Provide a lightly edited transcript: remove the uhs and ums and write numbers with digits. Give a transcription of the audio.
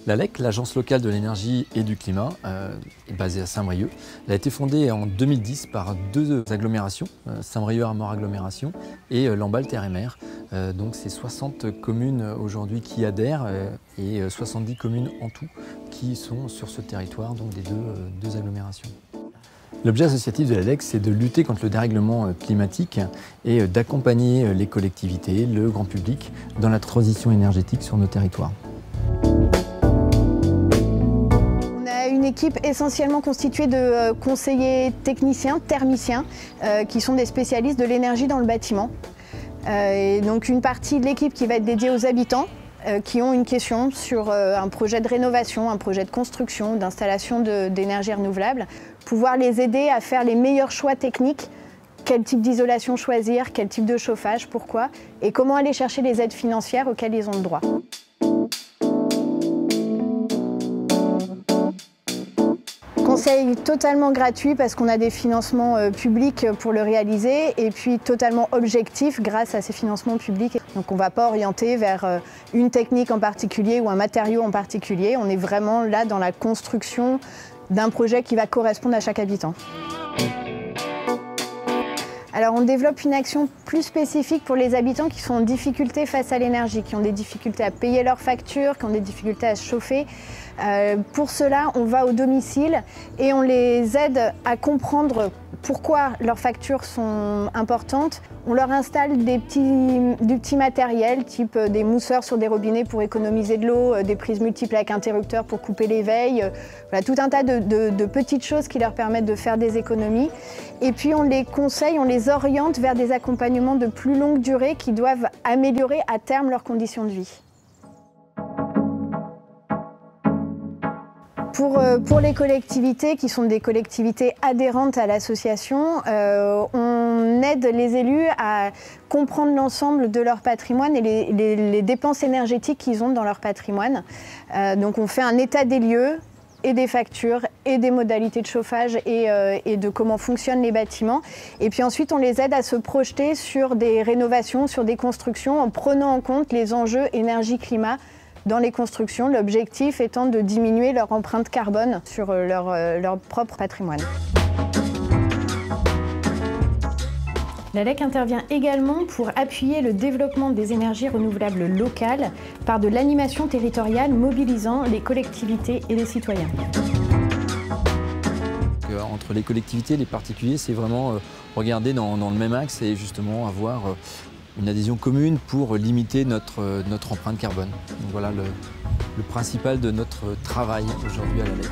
L'ALEC, l'Agence locale de l'énergie et du climat, est basée à Saint-Brieuc. Elle a été fondée en 2010 par deux agglomérations, Saint-Brieuc-Armor Agglomération et Lamballe Terre et Mer. Donc c'est 60 communes aujourd'hui qui adhèrent et 70 communes en tout qui sont sur ce territoire, donc des deux agglomérations. L'objet associatif de l'ALEC, c'est de lutter contre le dérèglement climatique et d'accompagner les collectivités, le grand public, dans la transition énergétique sur nos territoires. Une équipe essentiellement constituée de conseillers techniciens, thermiciens, qui sont des spécialistes de l'énergie dans le bâtiment. Et donc une partie de l'équipe qui va être dédiée aux habitants, qui ont une question sur un projet de rénovation, un projet de construction, d'installation d'énergie renouvelable, pouvoir les aider à faire les meilleurs choix techniques, quel type d'isolation choisir, quel type de chauffage, pourquoi, et comment aller chercher les aides financières auxquelles ils ont le droit. Conseil totalement gratuit parce qu'on a des financements publics pour le réaliser et puis totalement objectif grâce à ces financements publics. Donc on ne va pas orienter vers une technique en particulier ou un matériau en particulier. On est vraiment là dans la construction d'un projet qui va correspondre à chaque habitant. Alors on développe une action plus spécifique pour les habitants qui sont en difficulté face à l'énergie, qui ont des difficultés à payer leurs factures, qui ont des difficultés à se chauffer. Pour cela, on va au domicile et on les aide à comprendre pourquoi leurs factures sont importantes. On leur installe du petit matériel, type des mousseurs sur des robinets pour économiser de l'eau, des prises multiples avec interrupteurs pour couper les veilles. Voilà, tout un tas de petites choses qui leur permettent de faire des économies. Et puis on les conseille, on les oriente vers des accompagnements de plus longue durée qui doivent améliorer à terme leurs conditions de vie. Pour les collectivités qui sont des collectivités adhérentes à l'association, on aide les élus à comprendre l'ensemble de leur patrimoine et les dépenses énergétiques qu'ils ont dans leur patrimoine. Donc on fait un état des lieux et des factures et des modalités de chauffage et de comment fonctionnent les bâtiments. Et puis ensuite, on les aide à se projeter sur des rénovations, sur des constructions en prenant en compte les enjeux énergie-climat dans les constructions, l'objectif étant de diminuer leur empreinte carbone sur leur propre patrimoine. L'ALEC intervient également pour appuyer le développement des énergies renouvelables locales par de l'animation territoriale mobilisant les collectivités et les citoyens. Entre les collectivités et les particuliers, c'est vraiment regarder dans le même axe et justement avoir une adhésion commune pour limiter notre empreinte carbone. Donc voilà le principal de notre travail aujourd'hui à l'ALEC.